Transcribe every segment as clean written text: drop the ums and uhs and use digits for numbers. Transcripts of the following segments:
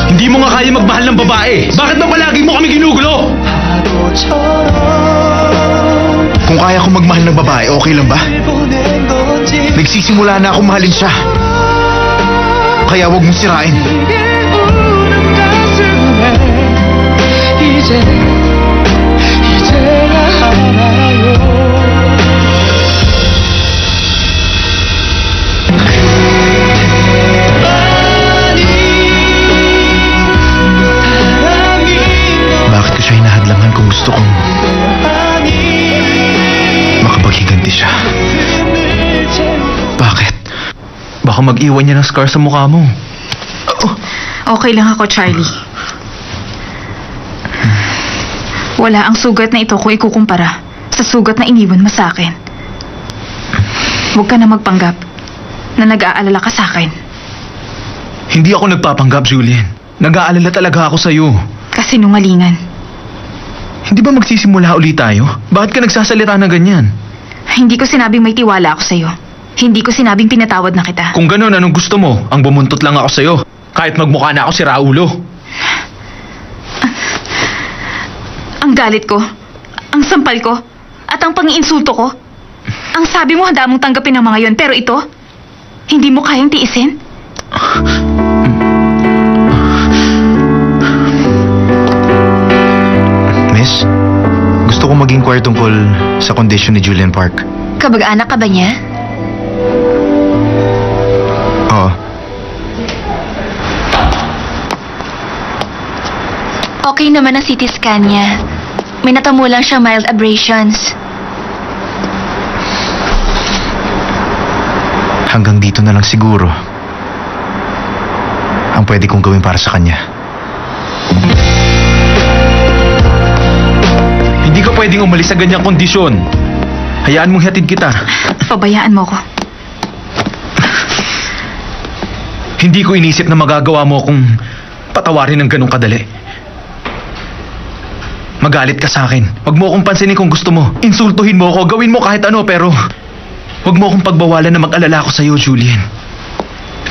Hindi mo nga kaya magmahal ng babae. Bakit ba palagi mo kami ginugulo? Kung kaya ko magmahal ng babae, okay lang ba? Nagsisimula na ako mahalin siya. Kaya huwag mong sirain. Bakit ko siya hinahadlangan kung gusto kong makapaghiganti siya? Bakit? Baka mag-iwan niya ng scar sa mukha mo. Okay lang ako, Charlie. Wala ang sugat na ito kung ikukumpara sa sugat na iniwan mo sa akin. Huwag ka na magpanggap na nag-aalala ka sa akin. Hindi ako nagpapanggap, Julian. Nag-aalala talaga ako sa'yo. Kasinungalingan. Hindi ba magsisimula ulit tayo? Bakit ka nagsasalita na ganyan? Hindi ko sinabing may tiwala ako sa'yo. Hindi ko sinabing pinatawad na kita. Kung ganun, anong gusto mo? Ang bumuntot lang ako sa'yo. Kahit magmukha na ako si Raulo. Ang galit ko, ang sampal ko, at ang pang-iinsulto ko. Ang sabi mo handa mong tanggapin ang mga yon, pero ito, hindi mo kayang tiisin? Miss, gusto kong mag-inquire tungkol sa kondisyon ni Julian Park. Kabag-anak ka ba niya? Oo. Okay naman ang CT scan niya. May natamo lang siyang mild abrasions. Hanggang dito na lang siguro ang pwede kong gawin para sa kanya. Hindi ka pwedeng umalis sa ganyang kondisyon. Hayaan mong hatid kita. Pabayaan mo ko. Hindi ko inisip na magagawa mo kung patawarin ng ganong kadali. Magalit ka sa akin. Huwag mo akong pansinin kung gusto mo. Insultuhin mo ako, gawin mo kahit ano, pero huwag mo akong pagbawalan na mag-alala ako sa'yo, Julian.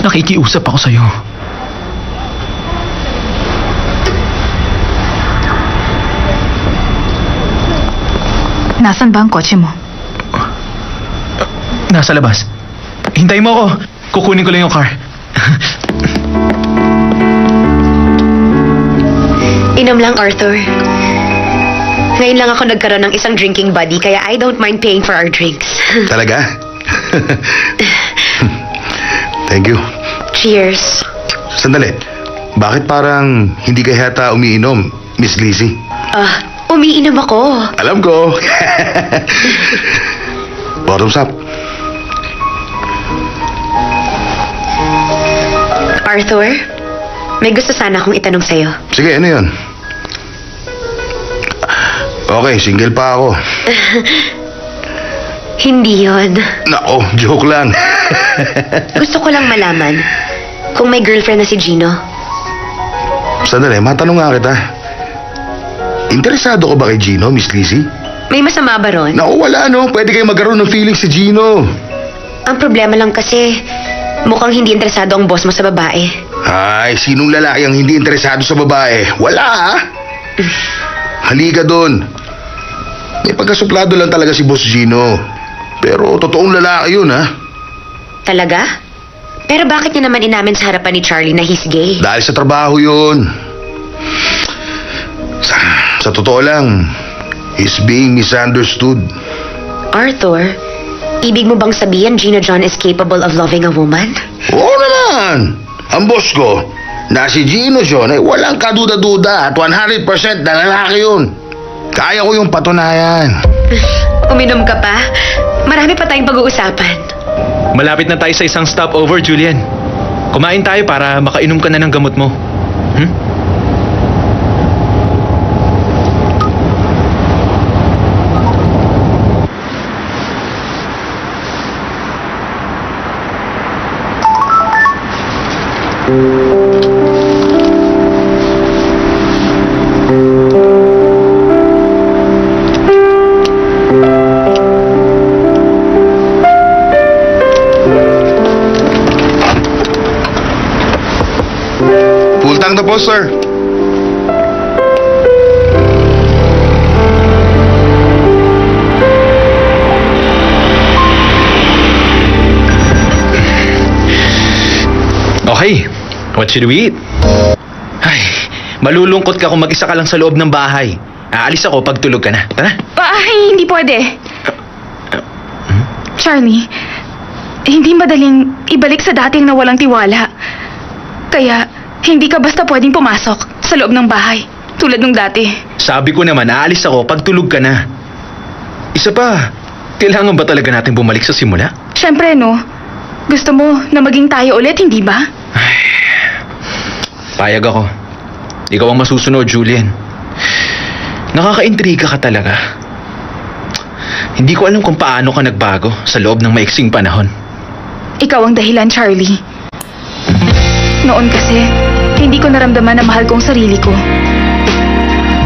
Nakikiusap ako sa'yo. Nasaan ba ang kotse mo? Nasa labas. Hintayin mo ako. Kukunin ko lang yung car. Inom lang, Arthur. Ngayon lang ako nagkaroon ng isang drinking buddy, kaya I don't mind paying for our drinks. Talaga? Thank you. Cheers. Sandali. Bakit parang hindi ka yata umiinom, Miss Lizzie? Umiinom ako. Alam ko. Bottoms up. Arthur, may gusto sana akong itanong sa'yo. Sige, ano yun? Okay, single pa ako. Hindi yon. Nako, joke lang. Gusto ko lang malaman kung may girlfriend na si Gino. Sandali, matanong nga kita. Interesado ka ba kay Gino, Miss Lizzie? May masama ba ron? Naku, wala no. Pwede kayo magkaroon ng feelings si Gino. Ang problema lang kasi, mukhang hindi interesado ang boss mo sa babae. Ay, sinong lalaki ang hindi interesado sa babae? Wala ah. Halika doon. May pagkasuplado lang talaga si Boss Gino. Pero totoong lalaki yun ha. Talaga? Pero bakit niya naman inamin sa harapan ni Charlie na he's gay? Dahil sa trabaho yun. Sa totoo lang, he's being misunderstood. Arthur, ibig mo bang sabihin Gino John is capable of loving a woman? Oo naman. Ang boss ko, na si Gino John ay walang kaduda-duda at 100% na lalaki yun. Kaya ko yung patunayan. Uminom ka pa? Marami pa tayong pag-uusapan. Malapit na tayo sa isang stopover, Julian. Kumain tayo para makainom ka na ng gamot mo. Contact na po, sir. Okay, what should we eat? Ay, malulungkot ka kung mag-isa ka lang sa loob ng bahay. Aalis ako pag tulog ka na. Tara. Ay, hindi pwede. Charlie, hindi madaling ibalik sa dating na walang tiwala. Kaya, hindi ka basta pwedeng pumasok sa loob ng bahay, tulad nung dati. Sabi ko naman, aalis ako pag tulog ka na. Isa pa, kailangan ba talaga natin bumalik sa simula? Siyempre, no? Gusto mo na maging tayo ulit, hindi ba? Payag ako. Ikaw ang masusunod, Julian. Nakakaintriga ka talaga. Hindi ko alam kung paano ka nagbago sa loob ng maiksing panahon. Ikaw ang dahilan, Charlie. Noon kasi, hindi ko naramdaman na mahal ko ang sarili ko.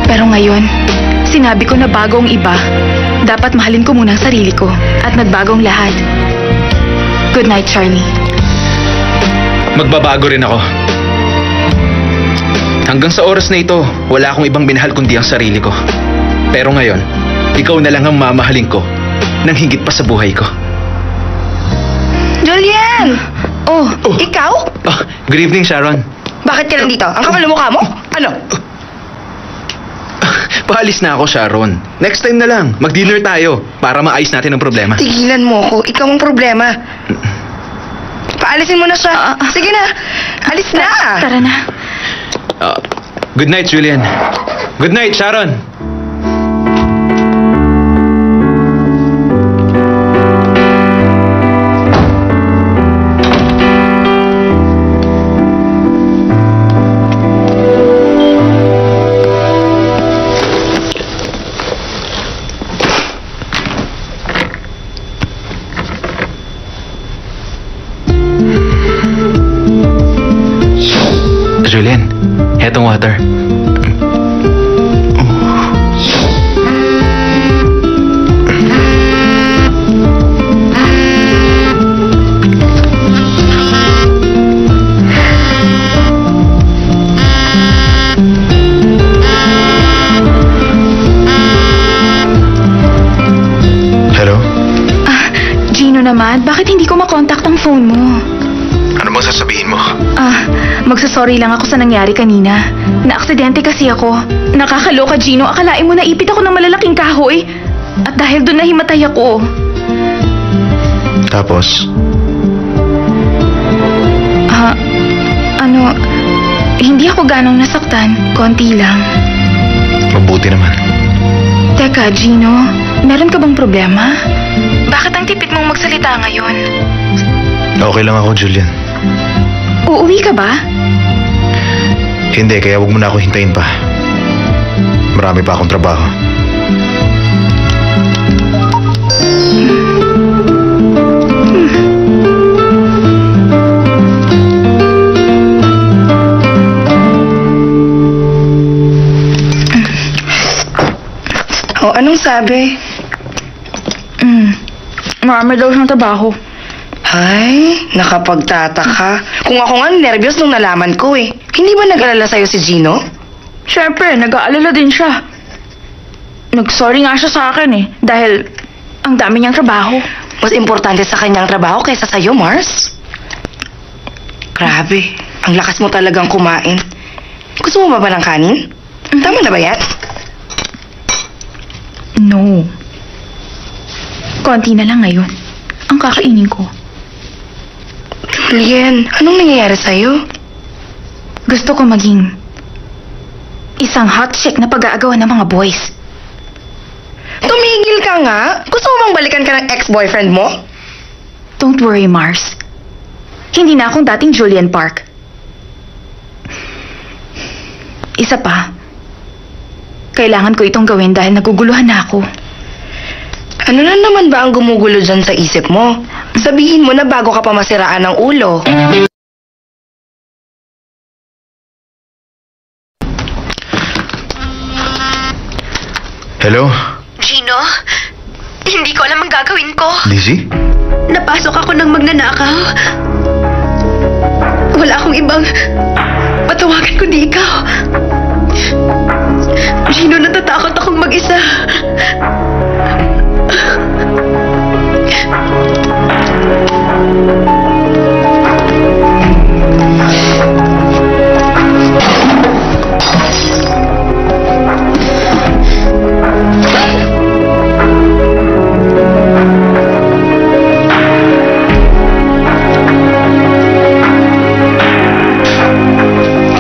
Pero ngayon, sinabi ko na bago ang iba. Dapat mahalin ko muna ang sarili ko at nagbagong lahat. Good night, Charlie. Magbabago rin ako. Hanggang sa oras na ito, wala akong ibang minahal kundi ang sarili ko. Pero ngayon, ikaw na lang ang mamahalin ko nang higit pa sa buhay ko. Julian! Oh, Ikaw? Oh, good evening, Sharon. Bakit ka nandito? Ang kapal ng mukha mo? Ano? Paalis na ako, Sharon. Next time na lang, mag-dinner tayo para maayos natin ang problema. Tigilan mo ako. Ikaw ang problema. Paalisin mo na siya. Sige na. Alis na. tara na. Good night, Julian. Good night, Sharon. Julian, etong water. Hello? Gino naman, bakit hindi ko makontakt ang phone mo? Ano bang sasabihin mo? Magsasorry lang ako sa nangyari kanina. Naaksidente kasi ako. Nakakaloka, Gino. Akalain mo naipit ako ng malalaking kahoy. At dahil doon nahimatay ako. Tapos? Hindi ako ganong nasaktan. Konti lang. Mabuti naman. Teka, Gino. Meron ka bang problema? Bakit ang tipid mong magsalita ngayon? Okay lang ako, Julian. Uuwi ka ba? Hindi, kaya wag mo na ako hintayin pa. Marami pa akong trabaho. O, anong sabi? Marami daw siyang trabaho. Ay, nakapagtataka. Kung ako nga, nervyos nung nalaman ko eh. Hindi ba nag-alala sa'yo si Gino? Siyempre, nag-aalala din siya. Nag-sorry nga siya sa akin eh. Dahil ang dami niyang trabaho. Mas importante sa kanyang trabaho kaysa sa'yo, Mars. Grabe, ang lakas mo talagang kumain. Gusto mo ba ng kanin? Tama na ba yan? No. Konti na lang ngayon. Ang kakainin ko. Julian, anong nangyayari sa'yo? Gusto ko maging isang hot chick na pag-aagawan ng mga boys. Tumigil ka nga. Gusto mo bang balikan ka ng ex-boyfriend mo? Don't worry, Mars. Hindi na akong dating Julian Park. Isa pa, kailangan ko itong gawin dahil naguguluhan na ako. Ano na naman ba ang gumugulo dyan sa isip mo? Sabihin mo na bago ka pa masiraan ng ulo. Hello? Gino, hindi ko alam ang gagawin ko. Lizzie? Napasok ako ng magnanakaw. Wala akong ibang Patawagan ko di ikaw. Gino, natatakot akong mag-isa.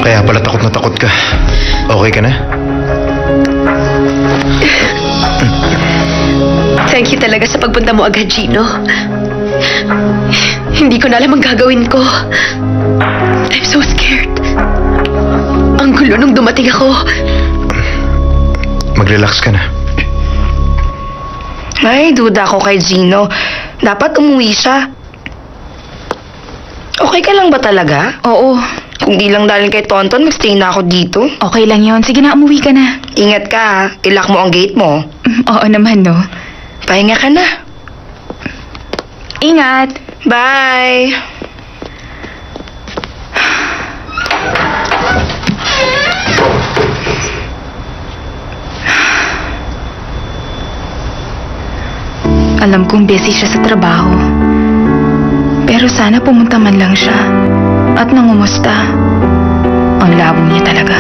Kaya pala takot na takot ka. Okay ka na? Thank you talaga sa pagpunta mo agad, Gino. Hindi ko na alam ang gagawin ko. I'm so scared. Ang gulo nung dumating ako. Mag-relax ka na. Ay, duda ako kay Gino. Dapat umuwi siya. Okay ka lang ba talaga? Oo, Kung di lang dahil kay Tonton, magstay na ako dito. okay lang yon. Sige na, umuwi ka na. Ingat ka ha. Ilak mo ang gate mo. Oo naman, no? Pahinga ka na. Ingat! Bye! Alam kong busy siya sa trabaho. Pero sana pumunta man lang siya. At nangumusta. Ang labo niya talaga.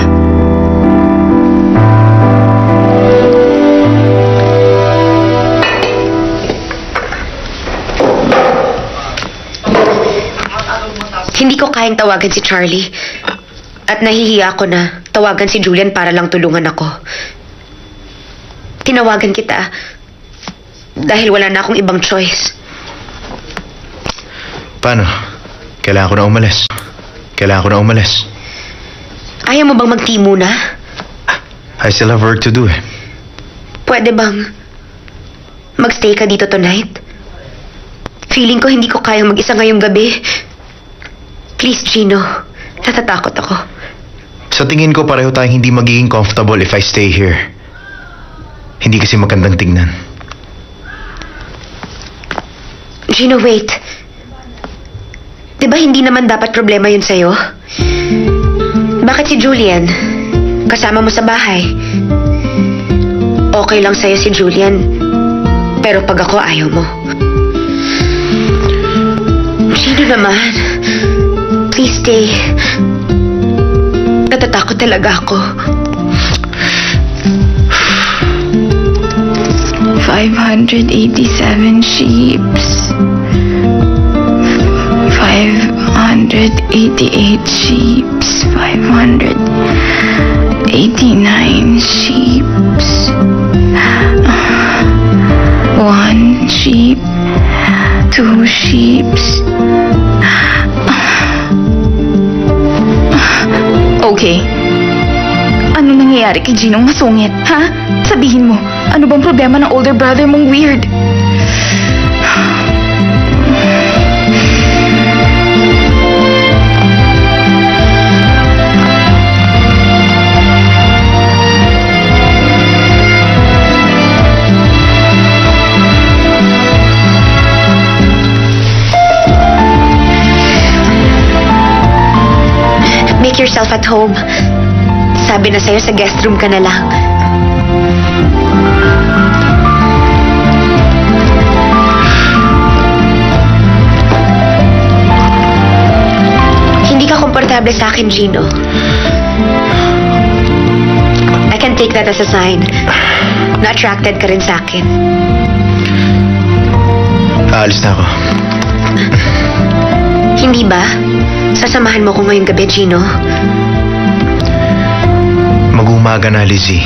Hindi ko kayang tawagan si Charlie. At nahihiya ako na tawagan si Julian para lang tulungan ako. Tinawagan kita dahil wala na akong ibang choice. Paano? Kailangan ko na umalis. Kailangan ko na umalis. Ayaw mo bang mag-tea muna? I still have work to do eh. Pwede bang magstay ka dito tonight? Feeling ko hindi ko kayang mag-isa ngayong gabi. Please, Gino. Natatakot ako. Sa tingin ko pareho tayong hindi magiging comfortable if I stay here. Hindi kasi magandang tingnan. Gino, wait. Diba hindi naman dapat problema yun sa'yo? Bakit si Julian? Kasama mo sa bahay. Okay lang sa'yo si Julian. Pero pag ako, ayaw mo. Gino naman. Please stay. Natatakot talaga ako. 587 sheeps. 588 sheeps. 589 sheeps. 1 sheep. 2 sheeps. Okay. Ano nangyayari kay Ginong masungit, ha? Sabihin mo, ano bang problema ng older brother mong weird? Make yourself at home. Sabi na sa'yo sa guest room ka na lang. Hindi ka komportable sa akin, Gino. I can take that as a sign na attracted ka rin sa akin. Aalis na ako. Hindi ba? Sasamahan mo ko ngayong gabi, Gino. Mag-umaga na, Lizzie.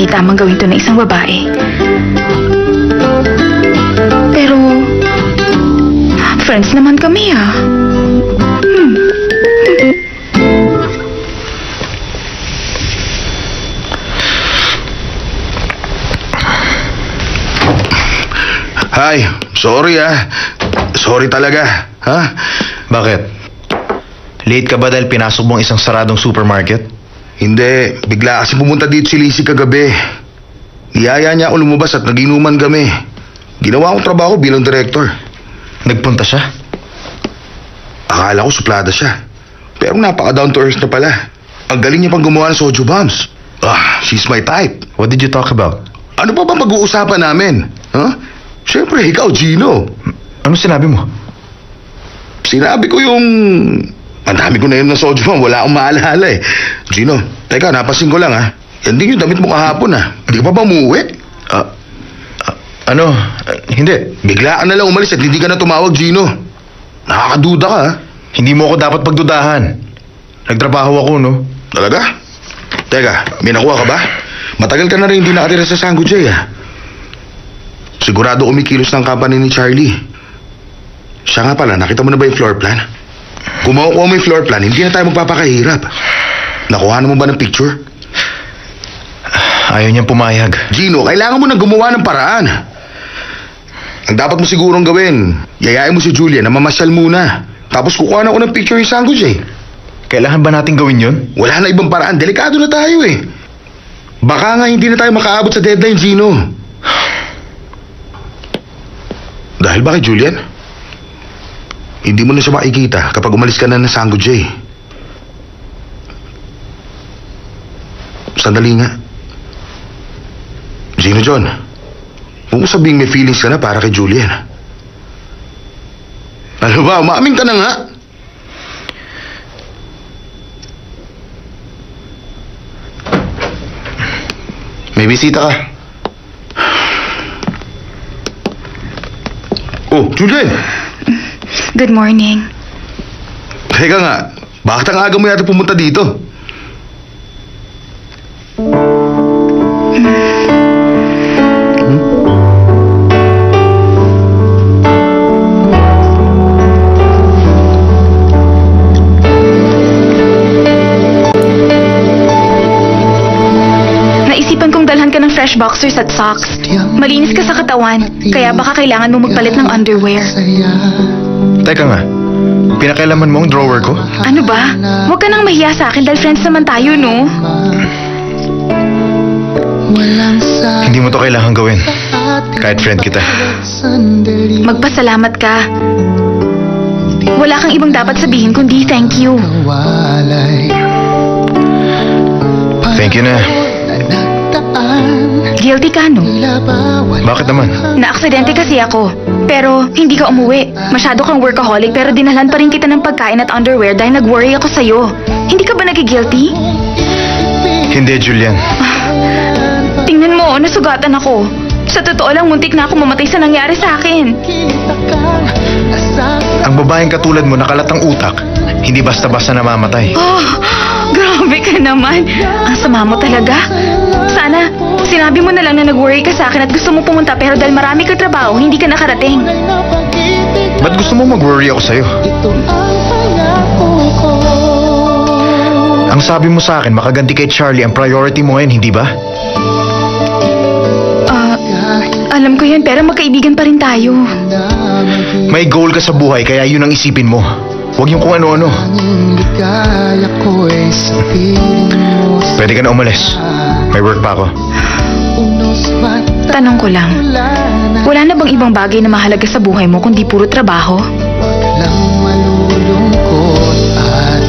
hindi tamang gawin to ng isang babae. Pero, friends naman kami ah. Hi, sorry Sorry talaga, ha? Bakit? Late ka ba dahil pinasok mo ang isang saradong supermarket? Hindi, bigla kasi pumunta dito si Lizzie kagabi. Niyaya niya ako lumabas at naginuman kami. Ginawa akong trabaho bilang director. Nagpunta siya? Akala ko suplada siya. Pero napaka-down to earth na pala. Ang galing niya pang gumawa ng soju bombs. She's my type. What did you talk about? Ano pa ba pag-uusapan namin? Huh? Siyempre, ikaw, Gino. Ano sinabi mo? Sinabi ko yung... Ang dami ko na yun ng soju bomb. Wala akong maalala eh. Gino, teka, napasin ko lang ha. Yan din yung damit mo kahapon ha. Hindi ka pa ba umuwi? Hindi. Bigla ka na lang umalis at hindi ka na tumawag, Gino. Nakakaduda ka ha. Hindi mo ako dapat pagdudahan. Nagtrabaho ako, no? Talaga? Teka, may nakuha ka ba? Matagal ka na rin hindi nakatira sa Sango J ha. Sigurado kumikilos ng company ni Charlie. Siya nga pala, nakita mo na ba yung floor plan? Kung makukuha mo yung floor plan, hindi na tayo magpapakahirap. Nakuha na mo ba ng picture? Ayaw niyang pumayag. Gino, kailangan mo na gumawa ng paraan. Ang dapat mo sigurong gawin, yayain mo si Julia na mamasyal muna. Tapos kukuha na ako ng picture yung Sango J. Kailangan ba natin gawin yun? Wala na ibang paraan, delikado na tayo eh. Baka nga hindi na tayo makaabot sa deadline, Gino. Dahil ba kay Julian? Hindi mo na siya makikita kapag umalis ka na ng Sango J. Sandali nga. Gino John, huwag mo sabihing may feelings ka na para kay Julian. Ano ba, umaamin ka na nga. May bisita ka. Oh, Julian! Good morning. Teka nga, bakit ang aga mo yata pumunta dito? Naisipan kong dalhan ka ng fresh boxers at socks. Malinis ka sa katawan, kaya baka kailangan mo magpalit ng underwear. Teka nga, pinakailaman mo ang drawer ko? Ano ba? Huwag ka nang mahiya sa akin dahil friends naman tayo, no? Hindi mo to kailangan gawin. Kahit friend kita. Magpasalamat ka. Wala kang ibang dapat sabihin kundi thank you. Thank you na. Guilty ka, no? Bakit naman? Naaksidente kasi ako. Pero hindi ka umuwi. Masyado kang workaholic pero dinalhan pa rin kita ng pagkain at underwear dahil nag-worry ako sa'yo. Hindi ka ba nagigilty? Hindi, Julian. Tingnan mo, nasugatan ako. Sa totoo lang, muntik na ako mamatay sa nangyari sa akin. Ang babaeng katulad mo nakalatang utak, hindi basta-basta namamatay. Oh, grabe ka naman. Ang sama mo talaga. Sana, sinabi mo na lang na nag-worry ka sa akin at gusto mo pumunta pero dahil marami ka trabaho, hindi ka nakarating. Ba't gusto mo mag-worry ako sa'yo? Ang sabi mo sa akin, makaganti kay Charlie ang priority mo ngayon, hindi ba? Alam ko yun, pero magkaibigan pa rin tayo. May goal ka sa buhay, kaya yun ang isipin mo. Huwag yung kung ano-ano. Pwede ka na umalis. May work pa ako. Tanong ko lang, wala na bang ibang bagay na mahalaga sa buhay mo kundi puro trabaho?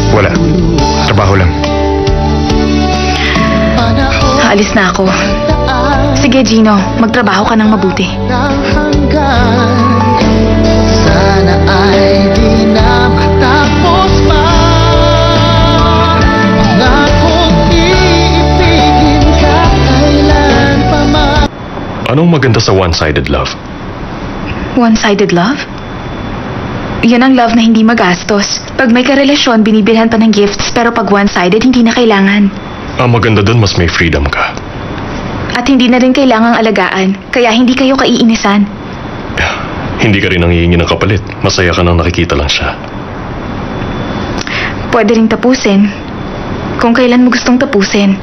Wala. Trabaho lang. Haalis na ako. Sige, Gino, magtrabaho ka ng mabuti. Sana ay di na matapos pa. Pangakong iibigin ka kailan pa man. Anong maganda sa one-sided love? One-sided love? Yan ang love na hindi magastos. Pag may karelasyon, binibilhan pa ng gifts, pero pag one-sided, hindi na kailangan. Ang maganda dun, mas may freedom ka. At hindi na rin kailangang alagaan, kaya hindi kayo kaiinisan. Hindi ka rin nangihingi ng kapalit. Masaya ka nang nakikita lang siya. Pwede rin tapusin. Kung kailan mo gustong tapusin.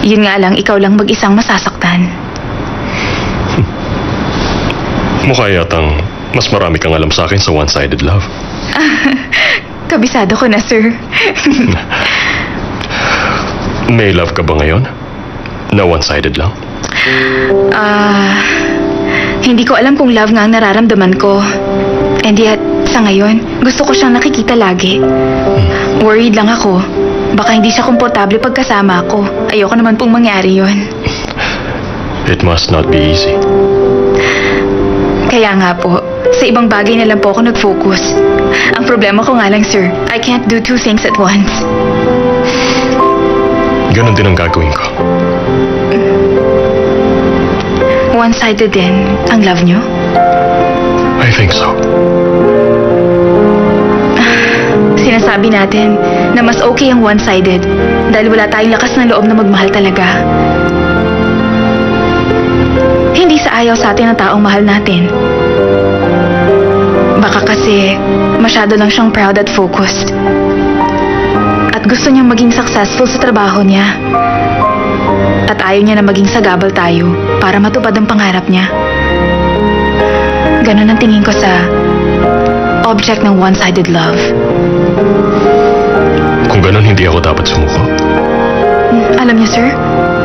Yun nga lang, ikaw lang mag-isang masasaktan. Mukha yatang mas marami kang alam sa akin sa one-sided love. Kabisado ko na, sir. May love ka ba ngayon? Na one-sided lang? Hindi ko alam kung love nga ang nararamdaman ko. And yet, sa ngayon, gusto ko siyang nakikita lagi. Worried lang ako. Baka hindi siya komportable pagkasama ako. Ayoko naman pong mangyari yon. It must not be easy. Kaya nga po, sa ibang bagay na lang po ako nag-focus. Ang problema ko nga lang, sir, I can't do two things at once. Ganon din ang gagawin ko. One-sided din ang love niyo? I think so. Sinasabi natin na mas okay ang one-sided dahil wala tayong lakas ng loob na magmahal talaga. Hindi sa ayaw sa atin ng taong mahal natin. Baka kasi masyado lang siyang proud at focused. At gusto niyang maging successful sa trabaho niya. At ayaw niya na maging sagabal tayo para matupad ang pangarap niya. Ganon ang tingin ko sa object ng one-sided love. Kung ganon, hindi ako dapat sumuko. Alam niyo, sir,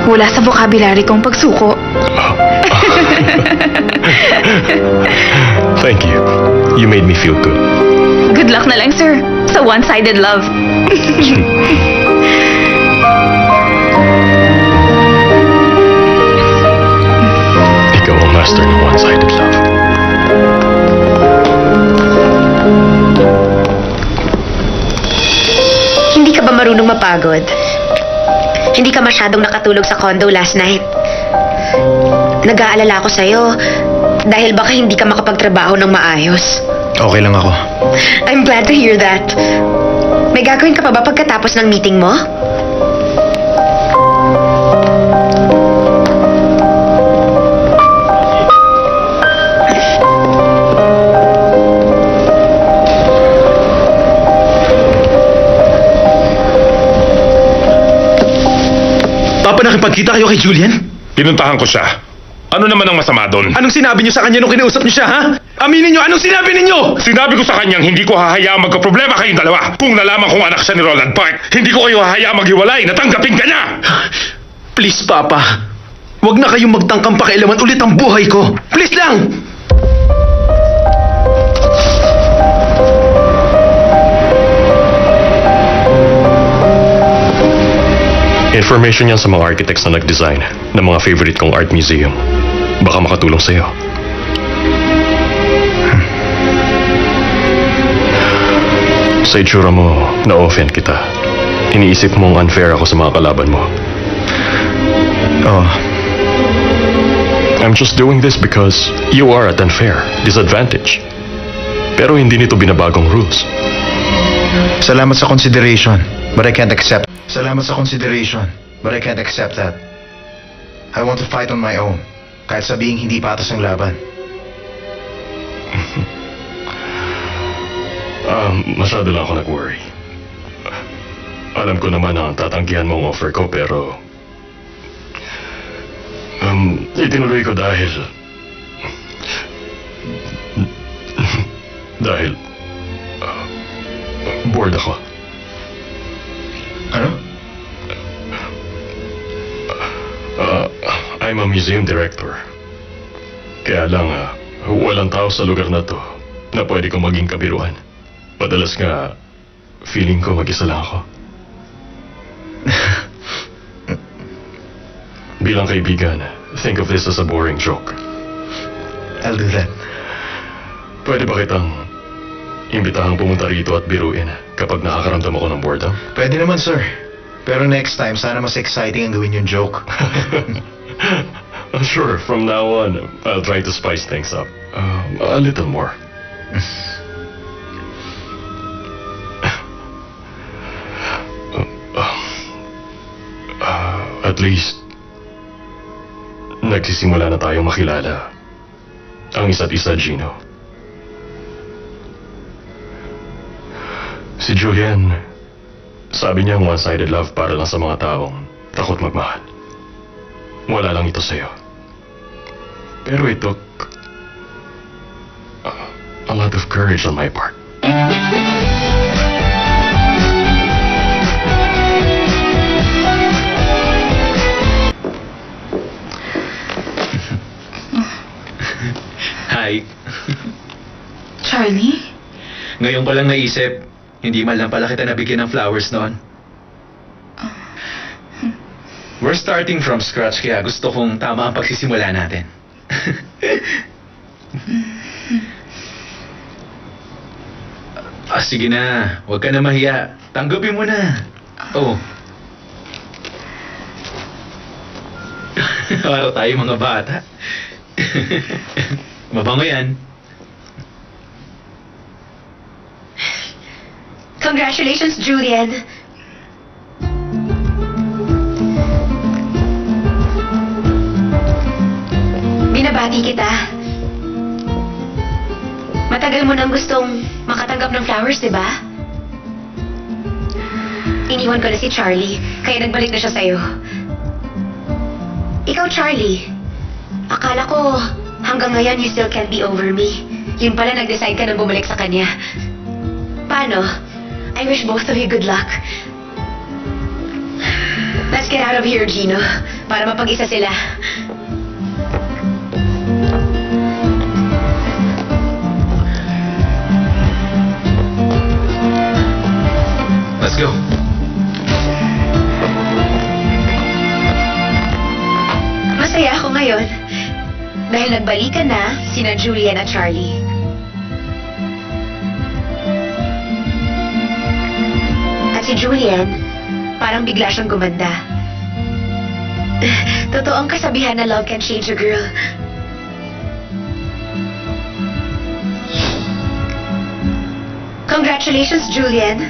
wala sa vocabulary kong pagsuko. Thank you. You made me feel good. Good luck na lang, sir, sa one-sided love. Ikaw ang master ng one-sided love. Hindi ka ba marunong mapagod? Hindi ka masyadong nakatulog sa condo last night. Nag-aalala ako sa'yo dahil baka hindi ka makapagtrabaho ng maayos. Okay lang ako. I'm glad to hear that. May gagawin ka pa ba pagkatapos ng meeting mo? Papa, nakipagkita kayo kay Julian? Pinuntahan ko siya. Ano naman ang masama doon? Anong sinabi niyo sa kanya nung kinausap niyo siya, ha? Aminin niyo, anong sinabi ninyo? Sinabi ko sa kanyang hindi ko hahayaang magkaproblema kayong dalawa. Kung nalaman kong anak siya ni Roland Park, hindi ko kayo hahayaang maghiwalay. Natanggapin ka niya! Please, Papa. Huwag na kayong magtangkang pakialaman ulit ang buhay ko. Please lang! Information yan sa mga architects na nag-design ng mga favorite kong art museum. Baka makatulong sa'yo. Sa itsura mo, na-offend kita. Iniisip mong unfair ako sa mga kalaban mo. Oh, I'm just doing this because you are at unfair disadvantage. Pero hindi nito binabagong rules. salamat sa consideration, but I can't accept. Salamat sa consideration, but I can't accept that. I want to fight on my own, kahit sabihing hindi patas ang laban. Masyado lang ako nag-worry. Alam ko naman na tatanggihan mo ang offer ko, pero itinuloy ko dahil bored ako. Ano? I'm a museum director. Kaya lang, walang tao sa lugar na to na pwede kong maging kabiruan. Madalas nga, feeling ko mag-isa lang ako. Bilang kaibigan, think of this as a boring joke. I'll do that. Pwede ba kitang imbitahang pumunta rito at biruin kapag nakakaramdam ako ng boredom? Pwede naman, sir. Pero next time, sana mas exciting ang gawin yung joke. Sure, from now on, I'll try to spice things up. A little more. At least, nagsisimula na tayong makilala ang isa't isa, Gino. Si Julian, sabi niya one-sided love para lang sa mga taong takot magmahal. Wala lang ito sa'yo. Pero it took a lot of courage on my part. Hi. Charlie? Ngayon ko lang naisip, hindi man lang pala kita nabigyan ng flowers noon. We're starting from scratch kaya gusto kong tama ang pagsisimula natin. Sige na, huwag ka na mahiya. Tanggapin mo na. Oh. Para tayo mga bata. Mabango yan. Congratulations, Julian. Binabati kita. Matagal mo nang gustong makatanggap ng flowers, di ba? Iniwan ko na si Charlie, kaya nagbalik na siya sa'yo. Ikaw, Charlie, akala ko hanggang ngayon you still can't be over me. Yun pala, nag-decide ka nang bumalik sa kanya. Paano? I wish both of you good luck. Let's get out of here, Gino, para mapag-isa sila. Let's go. Masaya ako ngayon dahil nagbalikan na sina Julian at Charlie. At si Julian, parang bigla siyang gumanda. Totoo ang kasabihan na love can change a girl. Congratulations, Julian.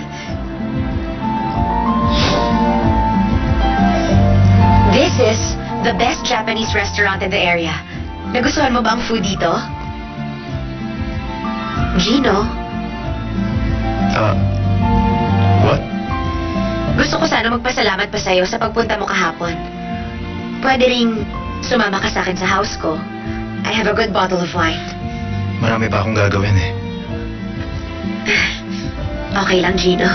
This is the best Japanese restaurant in the area. Nagustuhan mo ba ang food dito? Gino? What? Gusto ko sana magpasalamat pa sa'yo sa pagpunta mo kahapon. Pwede ring sumama ka sa akin sa house ko. I have a good bottle of wine. Marami pa akong gagawin eh. Okay lang, Gino.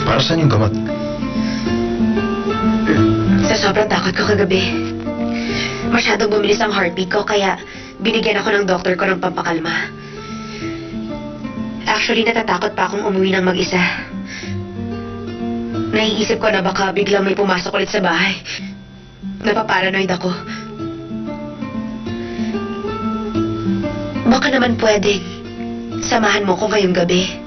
Para saan yung gamot? Sa sobrang takot ko kagabi. Masyadong bumilis ang heartbeat ko kaya binigyan ako ng doktor ko ng pampakalma. Actually, natatakot pa akong umuwi ng mag-isa. Naiisip ko na baka biglang may pumasok ulit sa bahay. Napaparanoid ako. Baka naman pwedeng samahan mo ko ngayong gabi.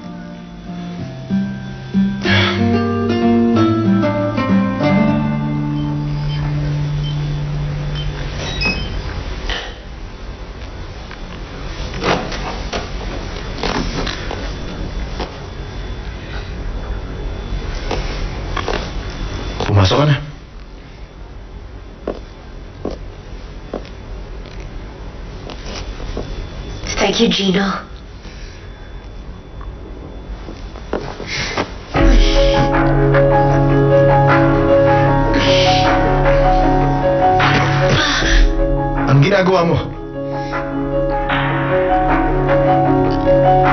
Pumasok ka na. Thank you, Gino. Anong ginagawa mo?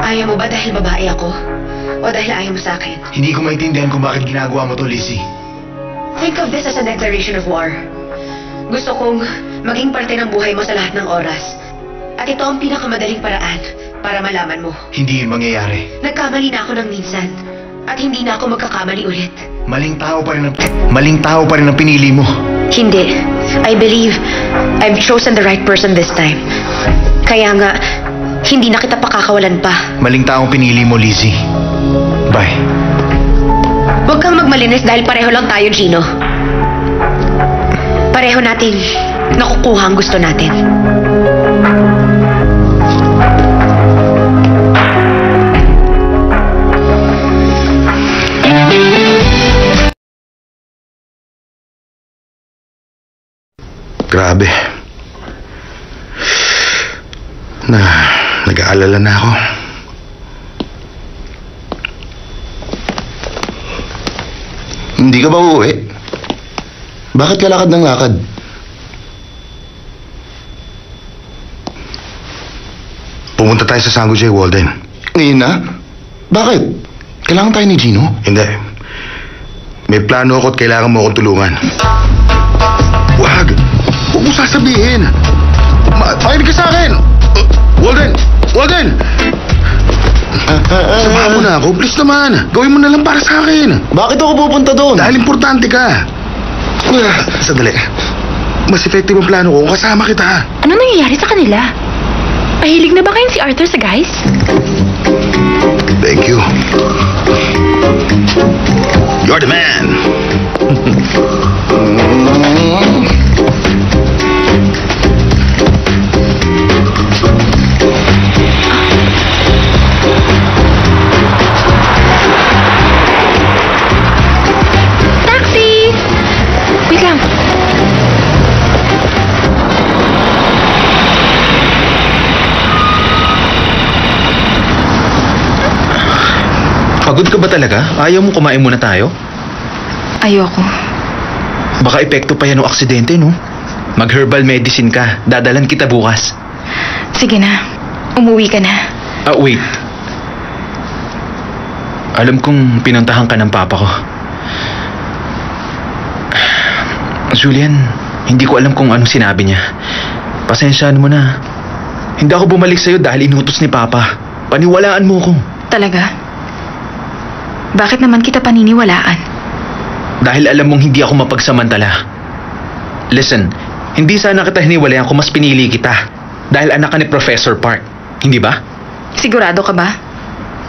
Ayaw mo ba dahil babae ako? O dahil ayaw mo sa akin? Hindi ko maintindihan kung bakit ginagawa mo to, Lizzie. Think of this as a declaration of war. Gusto kong maging parte ng buhay mo sa lahat ng oras. At ito ang pinakamadaling paraan para malaman mo. Hindi yun mangyayari. Nagkamali na ako ng minsan. At hindi na ako magkakamali ulit. Maling tao pa rin ang pinili mo. Hindi. I believe I've chosen the right person this time. Kaya nga, hindi na kita pakakawalan pa. Maling taong pinili mo, Lizzie. Bye. Huwag kang magmalinis dahil pareho lang tayo, Gino. Pareho nating nakukuha ang gusto natin. Grabe. Nag-aalala na ako. Hindi ka ba uuwi? Bakit ka lakad ng lakad? Pumunta tayo sa Sango J. Walden. Ngayon na? Bakit? Kailangan tayo ni Gino? Hindi. May plano ako at kailangan mo akong tulungan. Wag! Huwag mo sasabihin! Makinig ka sa akin! Walden! Walden! Samahan mo na ako, please naman. Gawin mo na lang para sa akin. Bakit ako pupunta doon? Dahil importante ka. Sandali. Mas effective ang plano ko kung kasama kita. Ano nangyayari sa kanila? Pahilig na ba kayo si Arthur sa guys? Thank you. You're the man. Taxi! Wait lang. Pagod ka ba talaga? Ayaw mo kumain muna tayo? Ayoko. Baka epekto pa yan ng aksidente, no? Mag-herbal medicine ka. Dadalan kita bukas. Sige na. Umuwi ka na. Wait. Alam kong pinuntahan ka ng papa ko. Julian, hindi ko alam kung anong sinabi niya. Pasensyaan mo na. Hindi ako bumalik sa'yo dahil inutos ni papa. Paniwalaan mo ko. Talaga? Bakit naman kita paniniwalaan? Dahil alam mong hindi ako mapagsamantala. Listen, hindi sana kita hiniwalayan kung mas pinili kita. Dahil anak ka ni Professor Park. Hindi ba? Sigurado ka ba?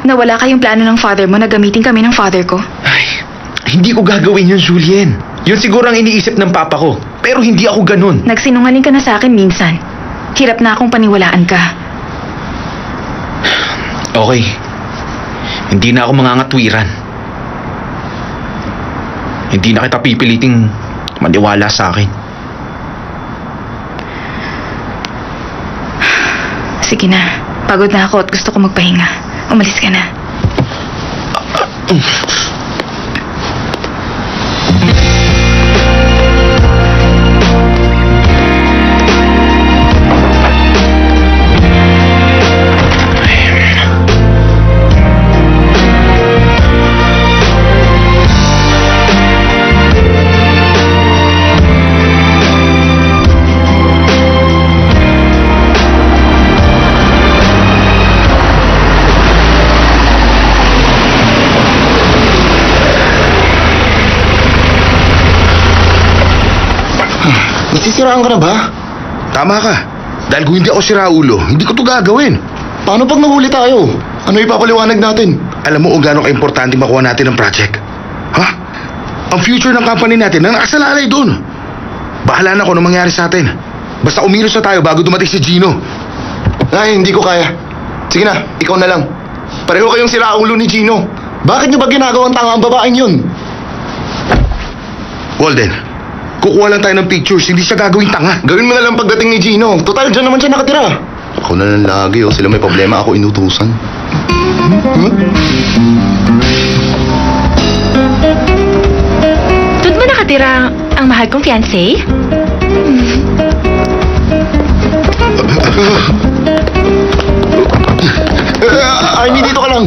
Na wala kayong plano ng father mo na gamitin kami ng father ko? Ay, hindi ko gagawin yun, Julien. Yun siguro ang iniisip ng papa ko. Pero hindi ako ganun. Nagsinungaling ka na sa akin minsan. Hirap na akong paniwalaan ka. Okay. Hindi na ako mangangatwiran. Hindi na kita pipiliting maniwala sa akin. Sige na. Pagod na ako at gusto ko magpahinga. Umalis ka na. Nasisiraan ka na ba? Tama ka. Dahil kung hindi ako siraulo, hindi ko to gagawin. Paano pag nahuli tayo? Ano ipapaliwanag natin? Alam mo kung gaano ka-importante makuha natin ang project? Ha? Ang future ng company natin na nakasalalay doon. Bahala na kung ano mangyari sa atin. Basta umilos na tayo bago dumating si Gino. Ay, hindi ko kaya. Sige na, ikaw na lang. Pareho kayong siraulo ni Gino. Bakit niyo ba ginagawang tanga ang babaeng yun? Walden, kukuha lang tayo ng pictures, hindi siya gagawing tanga. Gawin mo na lang pagdating ni Gino. Total, dyan naman siya nakatira. Ako na lang lagi, sila may problema, ako inutusan. Doon ba nakatira ang mahal kong fiancé? Ay, dito ka lang.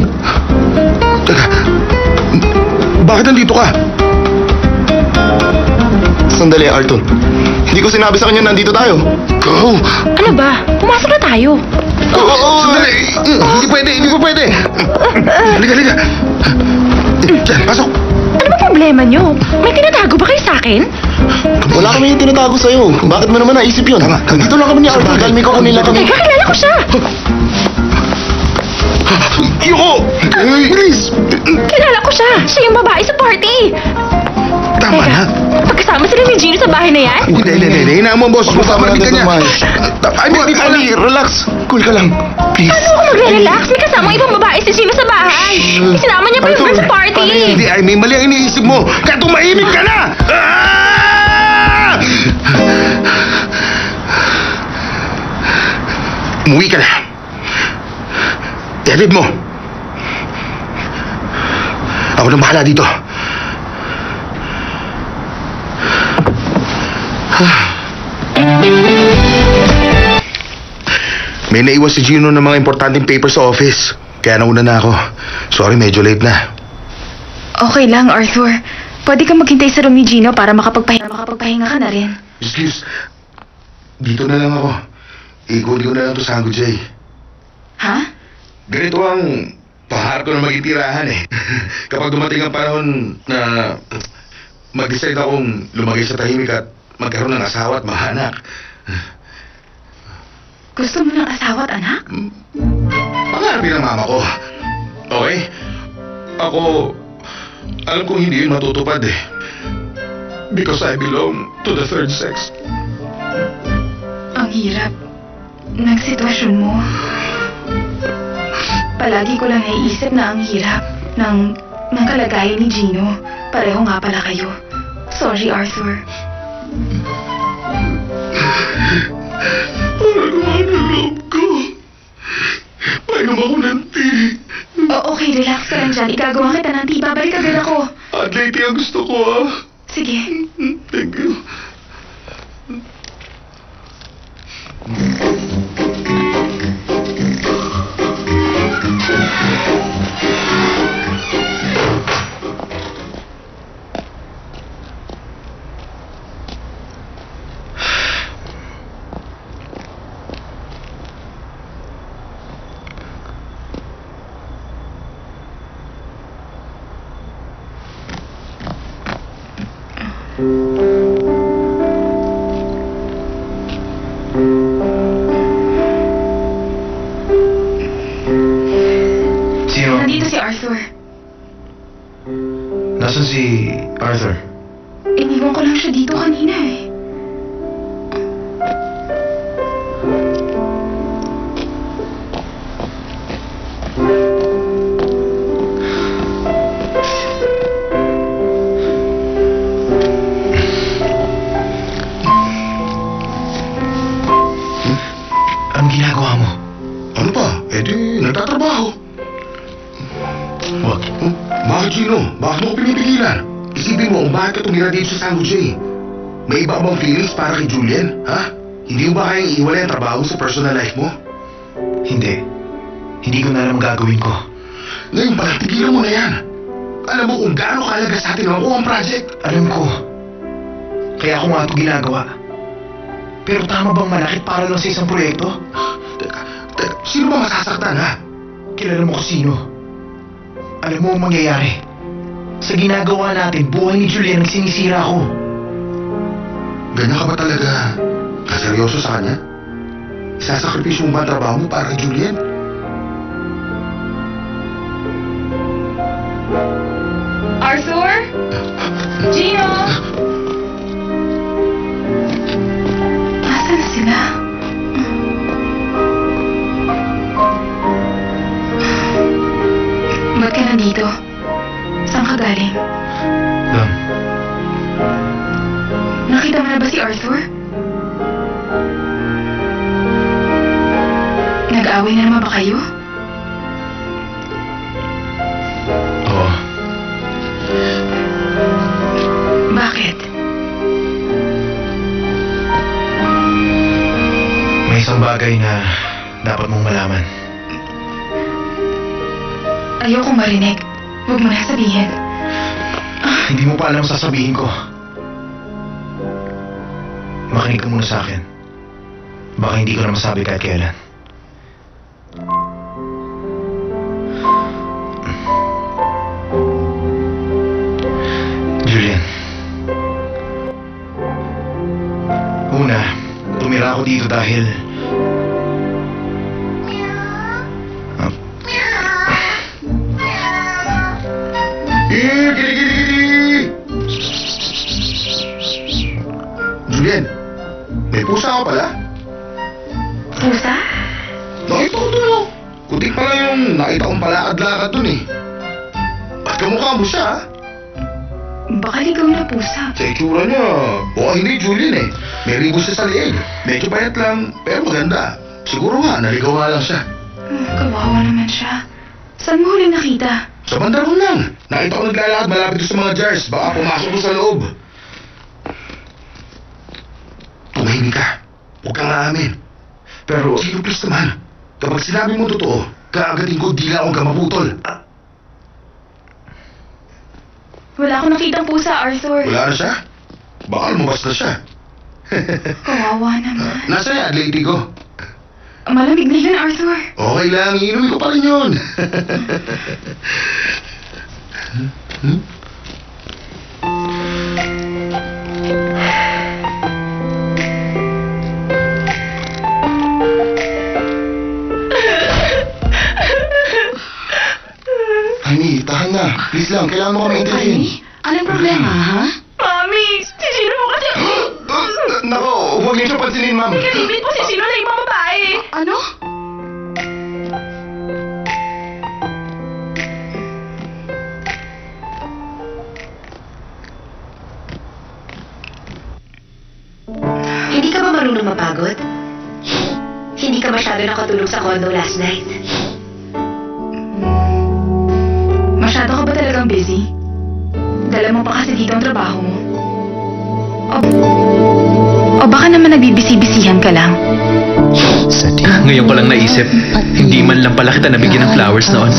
Teka, bakit nandito ka? Sandali, Arthur. Hindi ko sinabi sa kanya nandito tayo. Go! Ano ba? Pumasok na tayo. Sandali! Hindi pwede, hindi pa pwede. Halika, halika. Diyan, pasok. Ano ba problema nyo? May tinatago ba kayo sa akin? Wala kami yung tinatago sa'yo. Bakit mo naman naisip yun? Tama. Dito lang kami ni Arthur dahil may kukunin lang kami. Teka, kilala ko siya. Iyoko! Please! Kilala ko siya. Siya yung babae sa party. Tama na. Pagkasama sila ni Gino sa bahay na yan? Hindi. Hinaan mo, boss. Magpaparinig ka niya. Relax. Cool ka lang. Please. Ano ko magre-relax? May kasamang ibang babae si Gino sa bahay. Sinama niya pa yung birthday party. Hindi, ay may mali ang iniisip mo. Kaya tumahimik ka na! Umuwi ka na. Edit mo. Ako nang bahala dito. May naiwan si Gino ng mga importanteng papers sa office. Kaya nauna na ako. Sorry, medyo late na. Okay lang, Arthur. Pwede kang maghintay sa room ni Gino para makapagpahinga ka na rin. Excuse. Dito na lang ako. Ikot ko na lang to sa Sango Jay. Ha? Ganito ang paharap ko na magitirahan eh. Kapag dumating ang panahon na mag-decide akong lumagay sa tahimik at magkaroon ng asawa at mahanak. Gusto mo ng asawa at anak? Pangarapin ng mama ko. Okay? Ako, alam kong hindi yun matutupad eh. Because I belong to the third sex. Ang hirap ng sitwasyon mo. Palagi ko lang naiisip na ang hirap ng kalagayan ni Gino. Pareho nga pala kayo. Sorry, Arthur. Parang ang loob ko. Painom ako ng tea. Okay, relax ka lang dyan. Igagawa kita ng tea. Babalik agad ako. At late ang gusto ko ah. Sige. Thank you. Sino? Nandito si Arthur. Nasaan si Arthur? Iniwan ko lang siya dito kanina eh. Anong ginagawa mo? Ano pa? Eh di, nagtatrabaho. Wag. Bakit, Gino? Bakit mo ko pinipigilan? Isipin mo kung bakit ka tumira dito sa Sango Jay. May iba bang feelings para kay Julian, ha? Hindi mo ba kayang iwalay ang trabaho sa personal life mo? Hindi. Hindi ko na alam ang gagawin ko. Ngayon pala, tigilan mo na yan. Alam mo kung gaano kahalaga sa atin ang ang project. Alam ko. Kaya ako nga ito ginagawa. Pero tama bang manakit para lang sa isang proyekto? Teka, sino ba masasaktan, ha? Kilala mo ko sino. Alam mo ang mangyayari. Sa ginagawa natin, buhay ni Julian ang sinisira ko. Ganyan ka ba talaga kaseryoso sa kanya? Isasakripisyo mo ba ang trabaho mo para kay Julian? Arthur? Gino? Nasaan na sila? Ba't ka nandito? Saan ka galing? Doon. Nakita mo na ba si Arthur? Nag-aaway na naman ba kayo? Oo. Bakit? May isang bagay na dapat mong malaman. Ayokong marinig. Huwag mo na sabihin. Hindi mo pa alam ang sasabihin ko. Makinig ka muna sa akin. Baka hindi ko na masabi kahit kailan. Julian. Una, tumira ako dito dahil... Gili! May pusa ka pala. Pusa? Nakita ko doon. Kutik pala yung nakita kong palakad-lakad doon eh. Ba't kamukha mo siya ha? Baka ligaw na pusa. Sa itsura niya, hindi Julian eh. May ribo siya sa leeg. Medyo payat lang, pero maganda. Siguro nga, naligaw nga lang siya. Kawawa naman siya. Saan mo huling nakita? Sa bandarong lang. Nakita ko naglalakad malapit doon sa mga jars. Baka pumasok doon sa loob. Tumahimik ka. Huwag kang aamin. Pero, sino please naman? Kapag sinabi mo totoo, kaagatin ko di lang akong gamaputol. Wala akong nakitang pusa, Arthur. Wala na siya? Baka lumabas na siya. Kawawa naman. Nasa yan, lady ko? Malamig na yun, Arthur. Okay lang, iinumin ko pa rin yun. Honey, tahan na. Please lang, kailangan mo kami intindihin. Anong problema, ha? Mami, si Gino mo kasi... Nako, huwag niyo siya pansinin, ma'am. Nakalibit po si Gino na ibang babae. Ano? Hindi ka ba marunong mapagod? Hindi ka masyado nakatulog sa condo last night? Masyado ka ba talagang busy? Dala mo pa kasi dito ang trabaho mo. O baka naman nagbibisi-bisihan ka lang. Ngayon ko lang naisip, hindi man lang pala kita nabigyan ng flowers noon.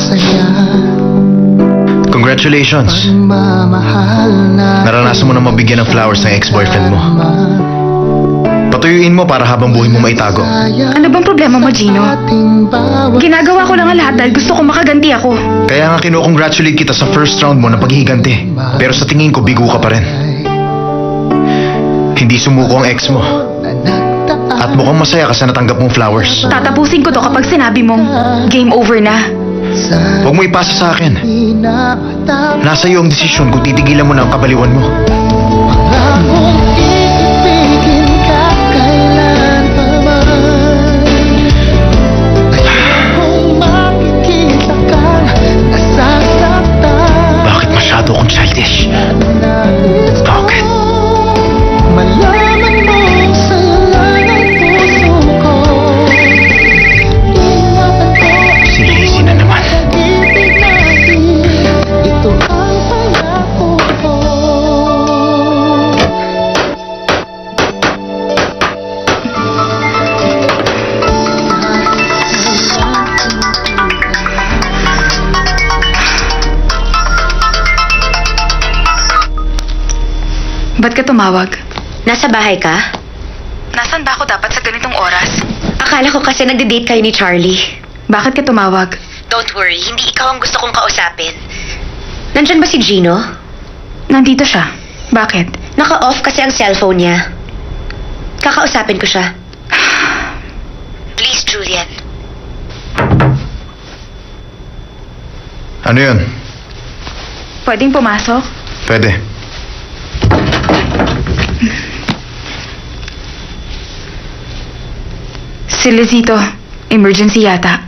Congratulations. Naranasan mo na mabigyan ng flowers ng ex-boyfriend mo. Patuyuin mo para habang buhay mo maitago. Ano bang problema mo, Gino? Ginagawa ko lang ang lahat dahil gusto ko makaganti ako. Kaya nga kinukongratulate kita sa first round mo na paghihiganti. Pero sa tingin ko, bigo ka pa rin. Hindi sumuko ang ex mo. At mukhang masaya ka sa natanggap mong flowers. Tatapusin ko to kapag sinabi mong game over na. Huwag mo ipasa sa akin. Nasa iyo ang desisyon kung titigilan mo na ang kabaliwan mo. Bakit masyado akong childish? Bakit? Malaman mo sa'yo lang ang puso ko. Ingatan ko. Si Lizzie na naman. Pag-ibig natin, ito ang pangako ko. Ba't ka tumawag? Nasa bahay ka? Nasaan ba ako dapat sa ganitong oras? Akala ko kasi nagde-date kayo ni Charlie. Bakit ka tumawag? Don't worry, hindi ikaw ang gusto kong kausapin. Nandyan ba si Gino? Nandito siya. Bakit? Naka-off kasi ang cellphone niya. Kakausapin ko siya. Please, Julian. Ano yun? Pwedeng pumasok? Pwede. Si Lizito. Emergency yata.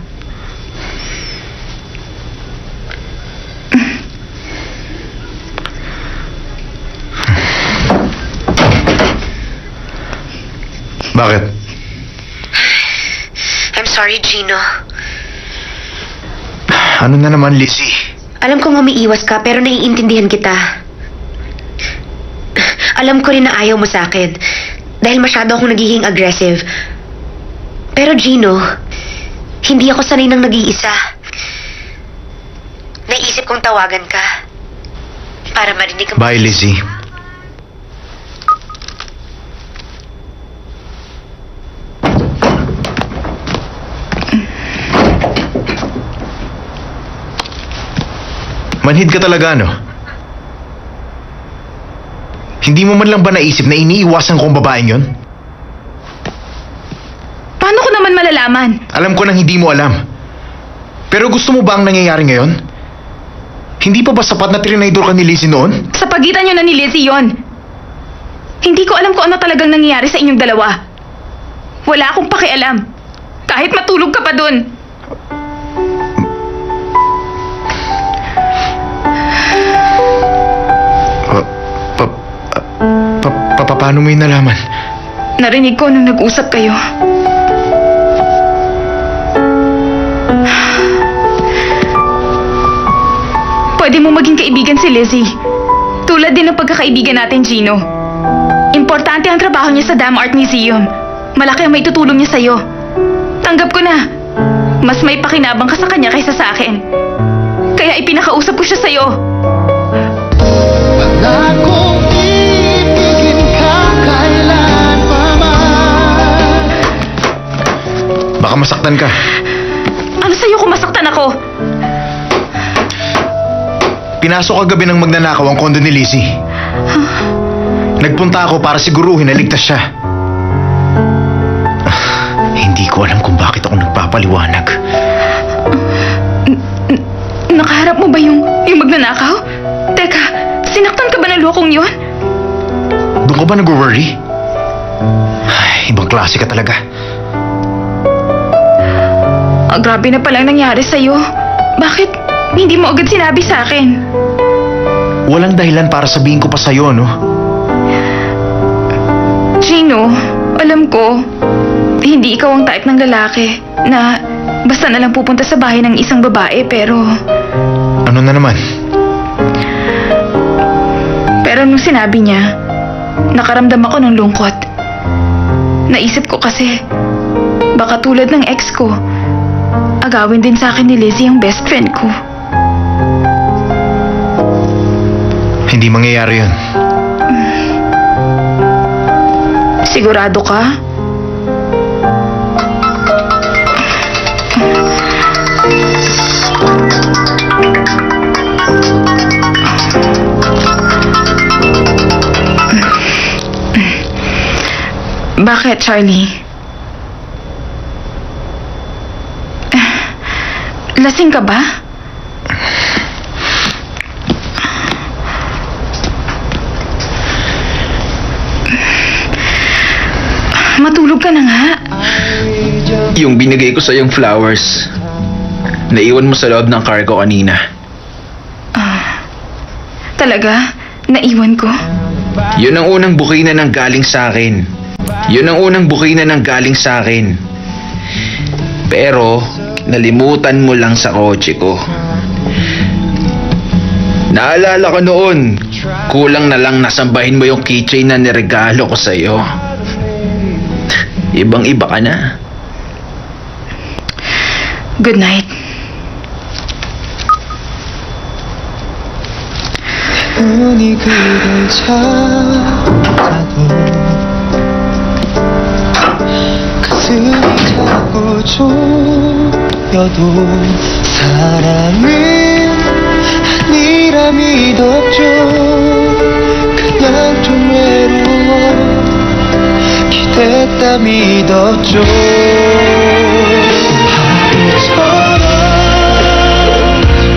Bakit? I'm sorry, Gino. Ano na naman, Lizzie? Alam kong umiiwas ka pero naiintindihan kita. Alam ko rin na ayaw mo sa akin dahil masyado akong nagiging aggressive. Pero Gino, hindi ako sanay ng nag-iisa. Naisip kong tawagan ka para marinig ang... Bye, Lizzie. Manhid ka talaga, no? Hindi mo man lang ba naisip na iniiwasan ko ang babaeng yon? Paano ko naman malalaman? Alam ko nang hindi mo alam. Pero gusto mo ba ang nangyayari ngayon? Hindi pa ba sapat na trinaydor ka ni Lizzie noon? Sa pagitan nyo na ni Lizzie yon. Hindi ko alam kung ano talagang nangyayari sa inyong dalawa. Wala akong pakialam. Kahit matulog ka pa dun. Paano mo yung nalaman? Narinig ko nung nag-usap kayo. Pwede mo maging kaibigan si Lizzie. Tulad din ng pagkakaibigan natin, Gino. Importante ang trabaho niya sa Dam Art Museum. Malaki ang maitutulong niya sa'yo. Tanggap ko na. Mas may pakinabang ka sa kanya kaysa sa akin. Kaya ipinakausap ko siya sa'yo. Pangakong ibigin ka kailanpaman. Baka masaktan ka. Ano sa'yo kung masaktan ako? Pinasok kagabi ng magnanakaw ang kondo ni Lizzie. Nagpunta ako para siguruhin na ligtas siya. Hindi ko alam kung bakit ako nagpapaliwanag. Nakaharap mo ba yung magnanakaw? Teka, sinaktan ka ba ng lokong yun? Doon ka ba nag-worry? Ay, ibang klase ka talaga. Grabe na palang nangyari sa'yo. Bakit hindi mo agad sinabi sa akin? Walang dahilan para sabihin ko pa sa'yo, no? Gino, alam ko, hindi ikaw ang type ng lalaki na basta na lang pupunta sa bahay ng isang babae, pero... Ano na naman? Pero nung sinabi niya, nakaramdam ako ng lungkot. Naisip ko kasi, baka tulad ng ex ko, agawin din sa akin ni Lizzie ang best friend ko. Hindi mangyayari yun. Sigurado ka? Bakit, Charlie? Lasing ka ba? Matulog ka na nga. Yung binigay ko sa yung flowers, naiwan mo sa loob ng car ko kanina. Talaga? Naiwan ko? Yun ang unang bukay na nang galing sa akin. Yun ang unang bukay na nang galing sa akin. Pero, nalimutan mo lang sa kotse ko. Naalala ko noon, kulang na lang nasambahin mo yung keychain na niregalo ko sa'yo. Ibang-iba ka na. Good night. 운이 그댈 찾아도 가슴이 자꾸 조여도 사랑은 아니라 믿었죠. 그냥 좀 외로워 기댔다 믿었죠. 바보처럼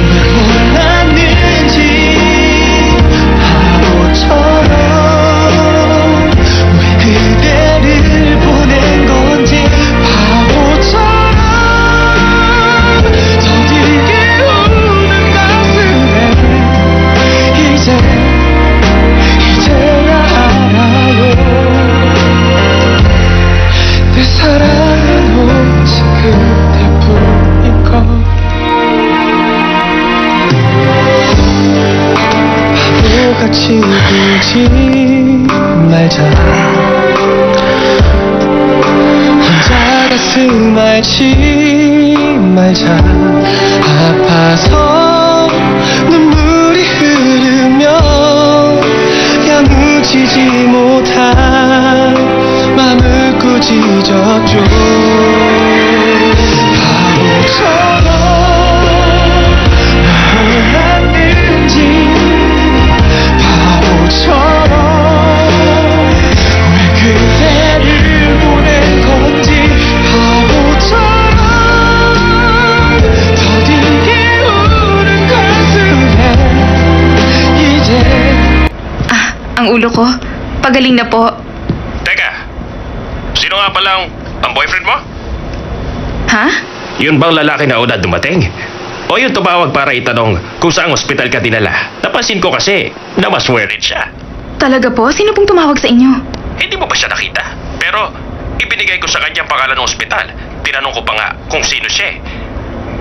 왜 몰랐는지 바보처럼 왜 그대를 보낸 건지 바보처럼 더디게 우는 가슴에 이제야 알아요. 내 사랑은 오직 그대뿐인 걸. 바보같이 굴지 말자. 혼자 가슴 앓지 말자. 아파서 눈물이 흐르면 야무지지 못한 맘을 꾸짖었죠. 바보처럼 왜 몰랐는지 바보처럼 왜 그대를 보낸 건지 바보처럼 더디게 우는 가슴에 이제 Ang ulo ko. Pagaling na po. Teka, sino nga palang Ang boyfriend mo? Ha? Yun bang lalaki na una dumating? O yung tumawag para itanong kung saang ospital ka dinala? Napansin ko kasi na mas worried siya. Talaga po? Sino pong tumawag sa inyo? Hindi mo ba siya nakita? Pero ibinigay ko sa kanya ang pangalan ng ospital. Tinanong ko pa nga kung sino siya.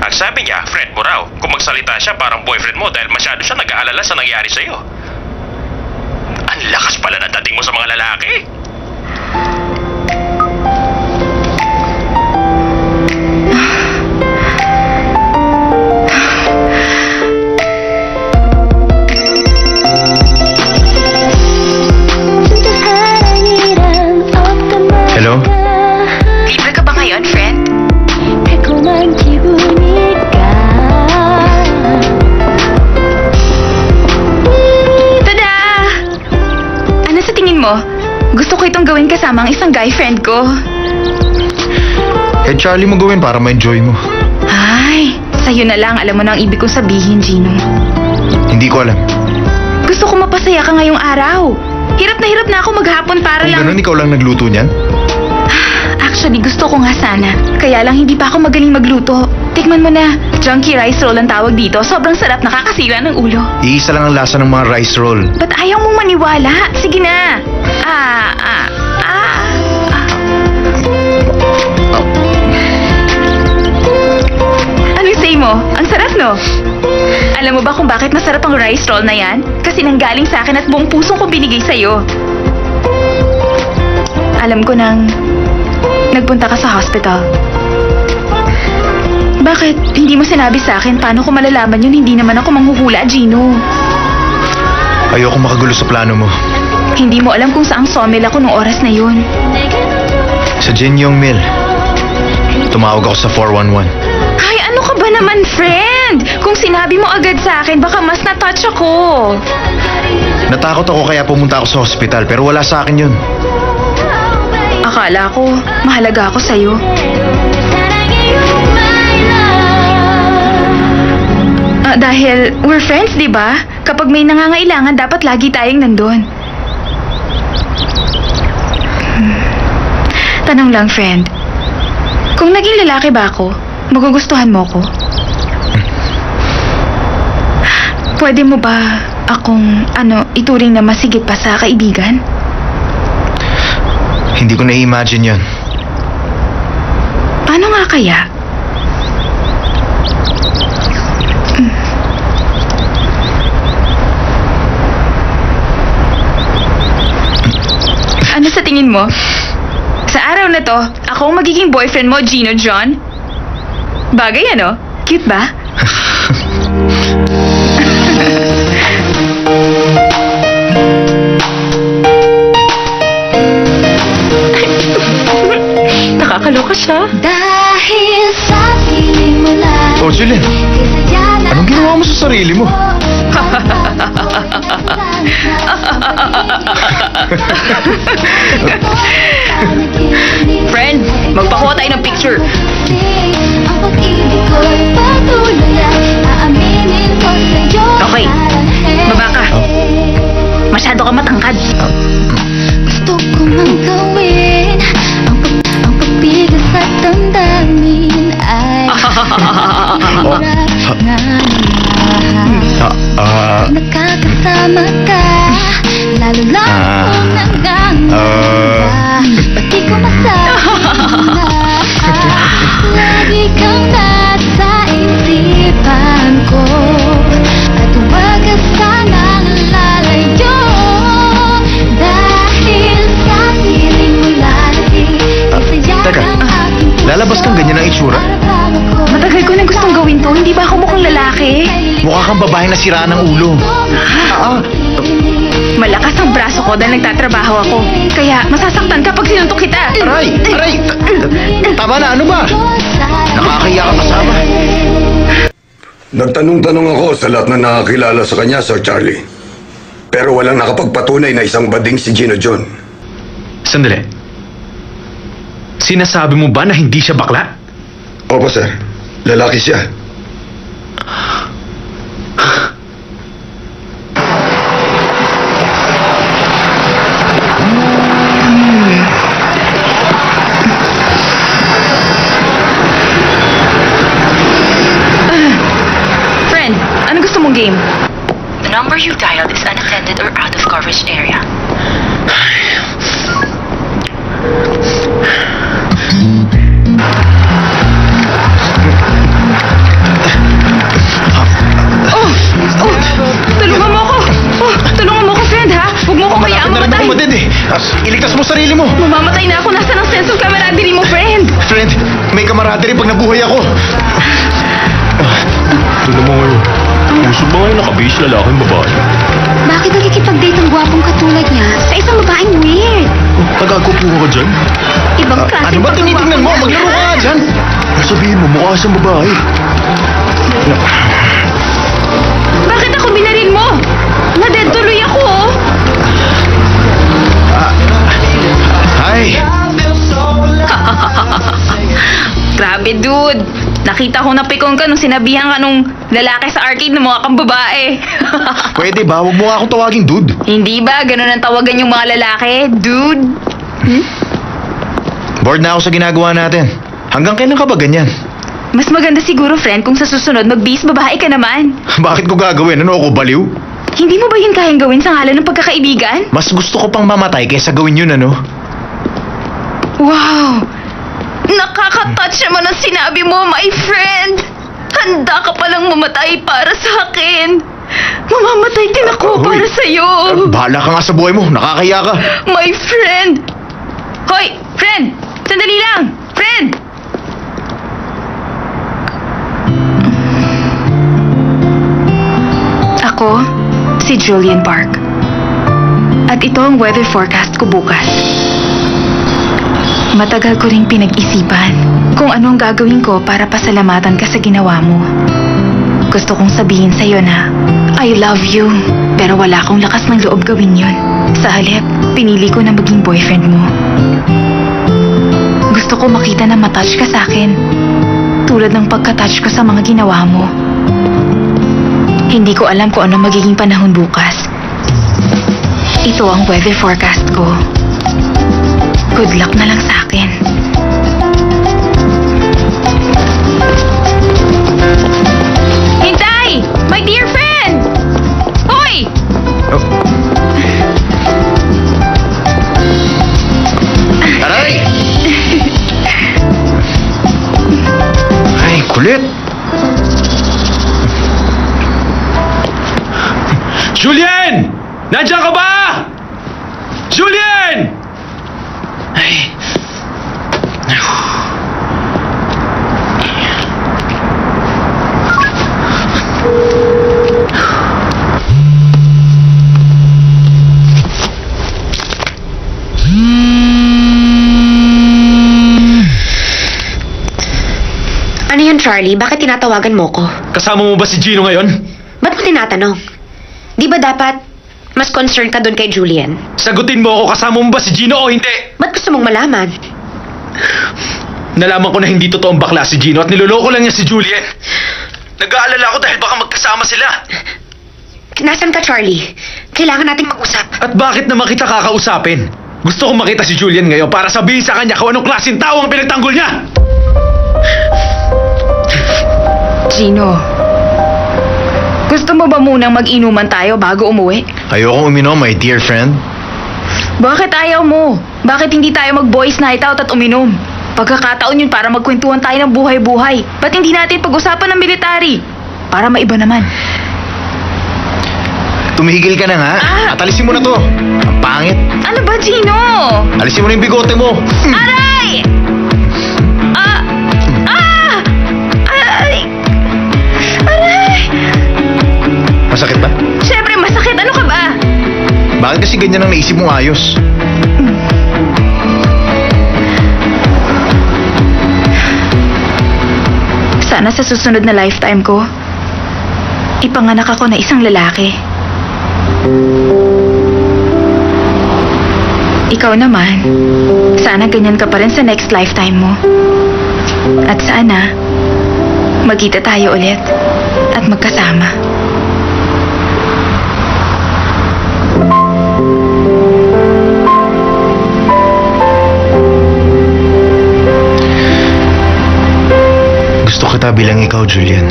Ang sabi niya, friend mo raw. Kung magsalita siya parang boyfriend mo dahil masyado siya nag-aalala sa nangyari sa'yo. Ang lakas pala ng dating mo sa mga lalaki. Hello? Libre ka ba ngayon, friend? Tada! Ano sa tingin mo? Gusto ko itong gawin kasama ang isang guy friend ko. Eh, Charlie mo gawin para ma-enjoy mo. Ay, sa'yo na lang. Alam mo na ang ibig kong sabihin, Gino. Hindi ko alam. Gusto ko mapasaya ka ngayong araw. Hirap na ako maghapon para Kung lang... ganun, ikaw lang nagluto niyan? Actually, gusto ko nga sana. Kaya lang hindi pa ako magaling magluto. Tikman mo na. Junkie rice roll ang tawag dito. Sobrang sarap, nakakasira ng ulo. Iisa lang ang lasa ng mga rice roll. Ba't ayaw mong maniwala? Sige na. Anong say mo? Ang sarap, no? Alam mo ba kung bakit masarap ang rice roll na yan? Kasi nanggaling sa akin at buong pusong ko binigay sa'yo. Alam ko nang nagpunta ka sa hospital. Bakit? Hindi mo sinabi sa akin paano ko malalaman yun? Hindi naman ako manghuhula, Gino. Ayoko makagulo sa plano mo. Hindi mo alam kung saang sawmill ako nung oras na yun. Sa Jin Yong Mill. Tumawag ako sa 411. Ay, ano ka ba naman, friend? Kung sinabi mo agad sa akin, baka mas na-touch ako. Natakot ako kaya pumunta ako sa hospital pero wala sa akin yun. Akala ko, mahalaga ako sa'yo. Dahil we're friends, di ba? Kapag may nangangailangan, dapat lagi tayong nandun. Tanong lang, friend. Kung naging lalaki ba ako, magugustuhan mo ko? Pwede mo ba akong, ituring na masigit pa sa kaibigan? Hindi ko na-imagine yun. Paano nga kaya? Ano sa tingin mo? Sa araw na to, ako ang magiging boyfriend mo, Gino John? Bagay ano? Cute ba? Nakakaloka siya. Dahil sa piling mo lang. Oh, Julian. Anong ginawa mo sa sarili mo? Friend, magpakuha tayo ng picture. Ang pag-ibig ko'y patuloy at aaminin ko sa'yo. Okay, baba ka. Masyado ka matangkad. Gusto ko mang gawin ang pagbigas at damdamin ay hirap nga naman. Nakakasama ka, lalo lang kung nangangamba. Di ko masabi na lagi kang nasa isipan ko. At huwag ka sanang lalayo. Dahil sa piling mo lalaki, Teka, lalabas kang ganyan ang itsura? Matagal ko na gustong gawin to. Hindi ba ako mukhang lalaki? Mukha kang babae na siraan ng ulo. Malakas ang braso ko dahil nagtatrabaho ako. Kaya masasaktan kapag sinuntok kita. Aray! Aray! Tama na, ano ba? Nakakahiya ka kasama. Nagtanong-tanong ako sa lahat na nakakilala sa kanya, Sir Charlie. Pero walang nakapagpatunay na isang bading si Gino John. Sandali. Sinasabi mo ba na hindi siya bakla? Opo, sir. Lalaki siya. anong game? The number you dialed is unattended or out of coverage area. Tulungan mo ako! Tulungan mo ako, friend, ha? Huwag mo akong hayaang Malapit na rin mamatay. ako matid eh. Iligtas mo sarili mo. Mamamatay na ako. Nasaan ang sense of camaraderie mo, friend? Friend, may camaraderie pag nabuhay ako. Tignan mo ngayon. Puso ba ngayon nakabihis lalaking babae? Bakit nakikipag-date ang gwapong katulad niya sa isang babaeng weird? Nagkakupuha ka dyan? Ibang klase Ano ba tinitingnan mo? Maglaro ka nga dyan. Sabihin mo, mukha siyang babae. Bakit ako binaril mo? Na-dead tuloy ako, oh. Hi. Grabe, dude. Nakita ko na pikon ka nung sinabihan ka nung lalaki sa arcade na mukha kang babae. Pwede ba? Huwag mo nga akong tawaging dude. Hindi ba? Ganun ang tawagan yung mga lalaki, dude. Bored na ako sa ginagawa natin. Hanggang kailan ka ba ganyan? Mas maganda siguro, friend, kung sa susunod magbihis babae ka naman. Bakit ko gagawin? Ano ako, baliw? Hindi mo ba yun kayang gawin sa ngalan ng pagkakaibigan? Mas gusto ko pang mamatay kaysa gawin yun, ano? Wow! Nakaka-touch naman ang sinabi mo, my friend! Handa ka palang mamatay para sa akin! Mamamatay din ako Hoy. para sa'yo! Bahala ka nga sa buhay mo. Nakakaya ka. My friend! Hoy! Friend! Sandali lang! Friend! Ako, si Julian Park. At ito ang weather forecast ko bukas. Matagal ko ring pinag-isipan kung ano ang gagawin ko para pasalamatan ka sa ginawa mo. Gusto kong sabihin sa'yo na I love you, pero wala akong lakas ng loob gawin yun. Sa halip, pinili ko na maging boyfriend mo. Gusto ko makita na matouch ka sa akin, tulad ng pagka-touch ko sa mga ginawa mo. Hindi ko alam kung ano magiging panahon bukas. Ito ang weather forecast ko. Good luck na lang sa akin. Hintay! My dear friend! Hoy! Aray! Ay, kulit. Julian! Nandiyan ka ba? Julian! Ay. Ano yun, Charlie? Bakit tinatawagan mo ko? Kasama mo ba si Gino ngayon? Ba't mo tinatanong? Di ba dapat mas concerned ka doon kay Julian? Sagutin mo ako, kasama mo ba si Gino o hindi? Ba't gusto mong malaman? Nalaman ko na hindi totoong bakla si Gino at niloloko lang niya si Julian. Nag-aalala ako dahil baka magkasama sila. Nasaan ka, Charlie? Kailangan nating mag-usap. At bakit naman kita kakausapin? Gusto kong makita si Julian ngayon para sabihin sa kanya kung anong klaseng tao ang pinagtanggol niya. Gino, gusto mo ba munang mag-inuman tayo bago umuwi? Ayokong uminom, my dear friend. Bakit ayaw mo? Bakit hindi tayo mag-boys night out at uminom? Pagkakataon yun para magkwentuhan tayo ng buhay-buhay. Ba't hindi natin pag-usapan ng military? Para maiba naman. Tumigil ka na nga. At alisin mo na to. Ang pangit. Ano ba, Gino? Alisin mo na yung bigote mo. Aray! Aray! Aray! Masakit ba? Siyempre, masakit. Ano ka ba? Bakit kasi ganyan ang naisip mong ayos? Sana sa susunod na lifetime ko, ipanganak ako na isang lalaki. Ikaw naman, sana ganyan ka pa rin sa next lifetime mo. At sana, magkita tayo ulit at magkasama. Gusto kita bilang ikaw, Julian.